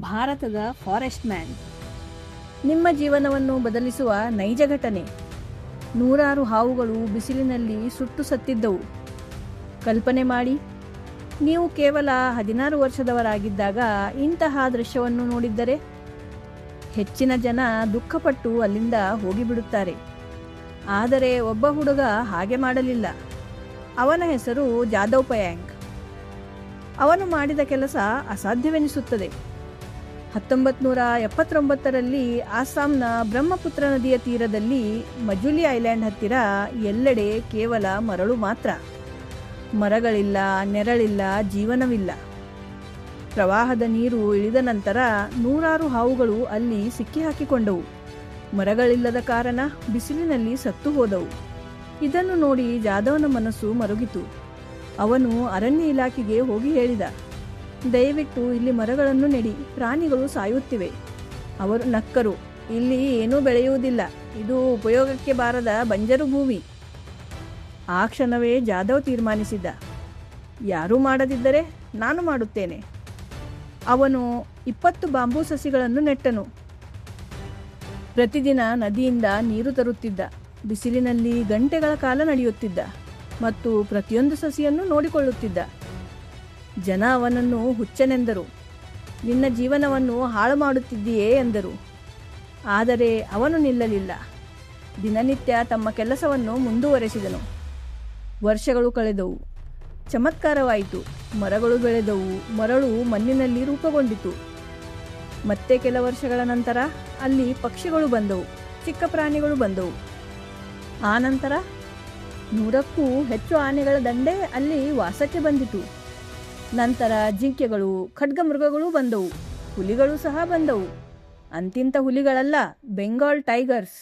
ಭಾರತದ forest man. ನಿಮ್ಮ ಜೀವನವನ್ನು ಬದಲಿಸುವ ನೈಜ ಘಟನೆ. ನೂರಾರು ಹಾವುಗಳು ಬಿಸಿಲಿನಲ್ಲಿ ಸುಟ್ಟು ಸತ್ತಿದ್ದವು. ಕಲ್ಪನೆ ಮಾಡಿ, ನೀವು ಕೇವಲ 16 ವರ್ಷದವರಾಗಿದ್ದಾಗ ಇಂತಹ ದೃಶ್ಯವನ್ನು ನೋಡಿದ್ದರೆ ಹೆಚ್ಚಿನ ಜನ ದುಃಖಪಟ್ಟು ಅಲ್ಲಿಂದ ಹೋಗಿಬಿಡುತ್ತಾರೆ. ಆದರೆ ಒಬ್ಬ ಹುಡುಗ ಹಾಗೆ ಮಾಡಲಿಲ್ಲ. ಅವನ ಹೆಸರು ಜಾದವ್ ಪಯಾಂಗ್. ಅವನು ಮಾಡಿದ ಕೆಲಸ ಅಸಾಧ್ಯವೆನಿಸುತ್ತದೆ. 1979ರಲ್ಲಿ ಆಸಾಂನ ಬ್ರಹ್ಮಪುತ್ರ ನದಿಯ ತೀರದಲ್ಲಿ ಮಜುಲಿ ಐಲ್ಯಾಂಡ್ ಹತ್ತಿರ ಎಲ್ಲೆಡೆ ಕೇವಲ ಮರಳು ಮಾತ್ರ. ಮರಗಳಿಲ್ಲ, ನೆರಳಿಲ್ಲ, ಜೀವನವಿಲ್ಲ. ಪ್ರವಾಹದ ನೀರು ಇಳಿದ ನಂತರ ನೂರಾರು ಹಾವುಗಳು ಅಲ್ಲಿ ಸಿಕ್ಕಿಹಾಕಿಕೊಂಡವು. ಮರಗಳಿಲ್ಲದ ಕಾರಣ ಬಿಸಿಲಿನಲ್ಲಿ ಸತ್ತು ಹೋದವು. ಇದನ್ನು ನೋಡಿ ಜಾದವನ ಮನಸ್ಸು ಮರುಗಿತು. ಅವನು ಅರಣ್ಯ ಇಲಾಖೆಗೆ ಹೋಗಿ ಹೇಳಿದ, ದಯವಿಟ್ಟು ಇಲ್ಲಿ ಮರಗಳನ್ನು ನೆಡಿ, ಪ್ರಾಣಿಗಳು ಸಾಯುತ್ತಿವೆ. ಅವರು ನಕ್ಕರು. ಇಲ್ಲಿ ಏನೂ ಬೆಳೆಯುವುದಿಲ್ಲ, ಇದು ಉಪಯೋಗಕ್ಕೆ ಬಾರದ ಬಂಜರು ಭೂಮಿ. ಆ ಕ್ಷಣವೇ ಜಾದವ್ ತೀರ್ಮಾನಿಸಿದ, ಯಾರೂ ಮಾಡದಿದ್ದರೆ ನಾನು ಮಾಡುತ್ತೇನೆ. ಅವನು 20 ಬಾಂಬೂ ಸಸಿಗಳನ್ನು ನೆಟ್ಟನು. ಪ್ರತಿದಿನ ನದಿಯಿಂದ ನೀರು ತರುತ್ತಿದ್ದ. ಬಿಸಿಲಿನಲ್ಲಿ ಗಂಟೆಗಳ ಕಾಲ ನಡೆಯುತ್ತಿದ್ದ ಮತ್ತು ಪ್ರತಿಯೊಂದು ಸಸಿಯನ್ನು ನೋಡಿಕೊಳ್ಳುತ್ತಿದ್ದ. ಜನ ಅವನನ್ನು ಹುಚ್ಚನೆಂದರು. ನಿನ್ನ ಜೀವನವನ್ನು ಹಾಳು ಮಾಡುತ್ತಿದ್ದೀಯೇ ಎಂದರು. ಆದರೆ ಅವನು ನಿಲ್ಲಲಿಲ್ಲ. ದಿನನಿತ್ಯ ತಮ್ಮ ಕೆಲಸವನ್ನು ಮುಂದುವರೆಸಿದನು. ವರ್ಷಗಳು ಕಳೆದವು. ಚಮತ್ಕಾರವಾಯಿತು. ಮರಗಳು ಬೆಳೆದವು. ಮರಳು ಮಣ್ಣಿನಲ್ಲಿ ರೂಪುಗೊಂಡಿತು. ಮತ್ತೆ ಕೆಲ ವರ್ಷಗಳ ನಂತರ ಅಲ್ಲಿ ಪಕ್ಷಿಗಳು ಬಂದವು, ಚಿಕ್ಕ ಪ್ರಾಣಿಗಳು ಬಂದವು. ಆ ನಂತರ 100ಕ್ಕೂ ಹೆಚ್ಚು ಆನೆಗಳ ದಂಡೆ ಅಲ್ಲಿ ವಾಸಕ್ಕೆ ಬಂದಿತು. ನಂತರ ಜಿಂಕೆಗಳು, ಖಡ್ಗಮೃಗಗಳು ಬಂದವು. ಹುಲಿಗಳು ಸಹ ಬಂದವು. ಅಂತಿಂತ ಹುಲಿಗಳಲ್ಲ, ಬೆಂಗಾಲ್ ಟೈಗರ್ಸ್.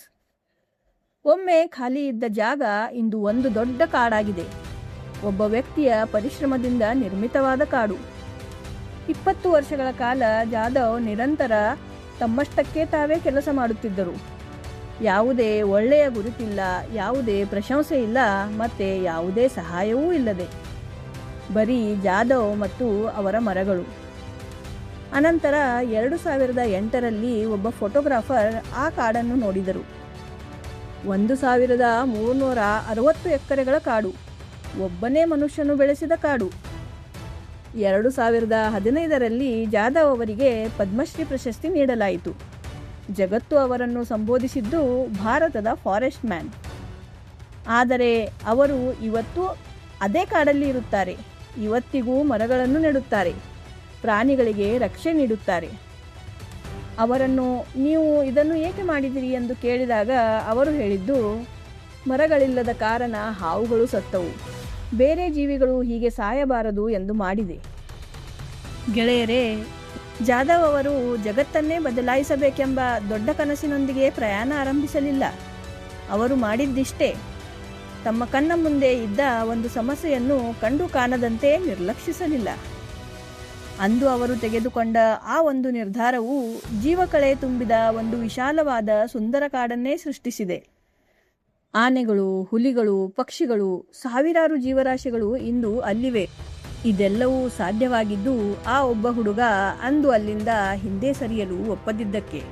ಒಮ್ಮೆ ಖಾಲಿ ಇದ್ದ ಜಾಗ ಇಂದು ಒಂದು ದೊಡ್ಡ ಕಾಡಾಗಿದೆ. ಒಬ್ಬ ವ್ಯಕ್ತಿಯ ಪರಿಶ್ರಮದಿಂದ ನಿರ್ಮಿತವಾದ ಕಾಡು. 20 ವರ್ಷಗಳ ಕಾಲ ಜಾದವ್ ನಿರಂತರ ತಮ್ಮಷ್ಟಕ್ಕೆ ತಾವೇ ಕೆಲಸ ಮಾಡುತ್ತಿದ್ದರು. ಯಾವುದೇ ಒಳ್ಳೆಯ ಗುರುತಿಲ್ಲ, ಯಾವುದೇ ಪ್ರಶಂಸೆ ಇಲ್ಲ, ಮತ್ತೆ ಯಾವುದೇ ಸಹಾಯವೂ ಇಲ್ಲದೆ ಬರೀ ಜಾದವ್ ಮತ್ತು ಅವರ ಮರಗಳು. ಅನಂತರ 2008ರಲ್ಲಿ ಒಬ್ಬ ಫೋಟೋಗ್ರಾಫರ್ ಆ ಕಾಡನ್ನು ನೋಡಿದರು. 1360 ಎಕರೆಗಳ ಕಾಡು. ಒಬ್ಬನೇ ಮನುಷ್ಯನು ಬೆಳೆಸಿದ ಕಾಡು. 2015ರಲ್ಲಿ ಜಾದವ್ ಅವರಿಗೆ ಪದ್ಮಶ್ರೀ ಪ್ರಶಸ್ತಿ ನೀಡಲಾಯಿತು. ಜಗತ್ತು ಅವರನ್ನು ಸಂಬೋಧಿಸಿದ್ದು ಭಾರತದ ಫಾರೆಸ್ಟ್ ಮ್ಯಾನ್. ಆದರೆ ಅವರು ಇವತ್ತು ಅದೇ ಕಾಡಲ್ಲಿ ಇರುತ್ತಾರೆ. ಇವತ್ತಿಗೂ ಮರಗಳನ್ನು ನೆಡುತ್ತಾರೆ, ಪ್ರಾಣಿಗಳಿಗೆ ರಕ್ಷಣೆ ನೀಡುತ್ತಾರೆ. ಅವರನ್ನು ನೀವು ಇದನ್ನು ಏಕೆ ಮಾಡಿದಿರಿ ಎಂದು ಕೇಳಿದಾಗ ಅವರು ಹೇಳಿದ್ದು, ಮರಗಳಿಲ್ಲದ ಕಾರಣ ಹಾವುಗಳು ಸತ್ತವು, ಬೇರೆ ಜೀವಿಗಳು ಹೀಗೆ ಸಾಯಬಾರದು ಎಂದು ಮಾಡಿದೆ. ಗೆಳೆಯರೇ, ಜಾದವ್ ಅವರು ಜಗತ್ತನ್ನೇ ಬದಲಾಯಿಸಬೇಕೆಂಬ ದೊಡ್ಡ ಕನಸಿನೊಂದಿಗೆ ಪ್ರಯಾಣ ಆರಂಭಿಸಲಿಲ್ಲ. ಅವರು ಮಾಡಿದ್ದಿಷ್ಟೇ, ತಮ್ಮ ಕಣ್ಣ ಮುಂದೆ ಇದ್ದ ಒಂದು ಸಮಸ್ಯೆಯನ್ನು ಕಂಡು ಕಾಣದಂತೆ ನಿರ್ಲಕ್ಷಿಸಲಿಲ್ಲ. ಅಂದು ಅವರು ತೆಗೆದುಕೊಂಡ ಆ ಒಂದು ನಿರ್ಧಾರವು ಜೀವಕಳೆ ತುಂಬಿದ ಒಂದು ವಿಶಾಲವಾದ ಸುಂದರ ಕಾಡನ್ನೇ ಸೃಷ್ಟಿಸಿದೆ. ಆನೆಗಳು, ಹುಲಿಗಳು, ಪಕ್ಷಿಗಳು, ಸಾವಿರಾರು ಜೀವರಾಶಿಗಳು ಇಂದು ಅಲ್ಲಿವೆ. ಇದೆಲ್ಲವೂ ಸಾಧ್ಯವಾಗಿದ್ದು ಆ ಒಬ್ಬ ಹುಡುಗ ಅಂದು ಅಲ್ಲಿಂದ ಹಿಂದೆ ಸರಿಯಲು ಒಪ್ಪದಿದ್ದಕ್ಕೆ.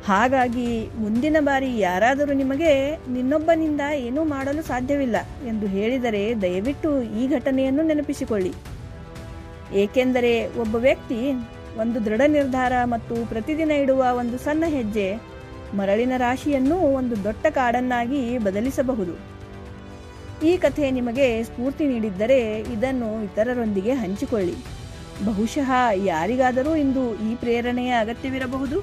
ಹಾಗಾಗಿ ಮುಂದಿನ ಬಾರಿ ಯಾರಾದರೂ ನಿಮಗೆ ನಿನ್ನೊಬ್ಬನಿಂದ ಏನೂ ಮಾಡಲು ಸಾಧ್ಯವಿಲ್ಲ ಎಂದು ಹೇಳಿದರೆ ದಯವಿಟ್ಟು ಈ ಘಟನೆಯನ್ನು ನೆನಪಿಸಿಕೊಳ್ಳಿ. ಏಕೆಂದರೆ ಒಬ್ಬ ವ್ಯಕ್ತಿ ಒಂದು ದೃಢ ನಿರ್ಧಾರ ಮತ್ತು ಪ್ರತಿದಿನ ಇಡುವ ಒಂದು ಸಣ್ಣ ಹೆಜ್ಜೆ ಮರಳಿನ ರಾಶಿಯನ್ನು ಒಂದು ದೊಡ್ಡ ಕಾಡನ್ನಾಗಿ ಬದಲಿಸಬಹುದು. ಈ ಕಥೆ ನಿಮಗೆ ಸ್ಫೂರ್ತಿ ನೀಡಿದ್ದರೆ ಇದನ್ನು ಇತರರೊಂದಿಗೆ ಹಂಚಿಕೊಳ್ಳಿ. ಬಹುಶಃ ಯಾರಿಗಾದರೂ ಇಂದು ಈ ಪ್ರೇರಣೆಯ ಅಗತ್ಯವಿರಬಹುದು.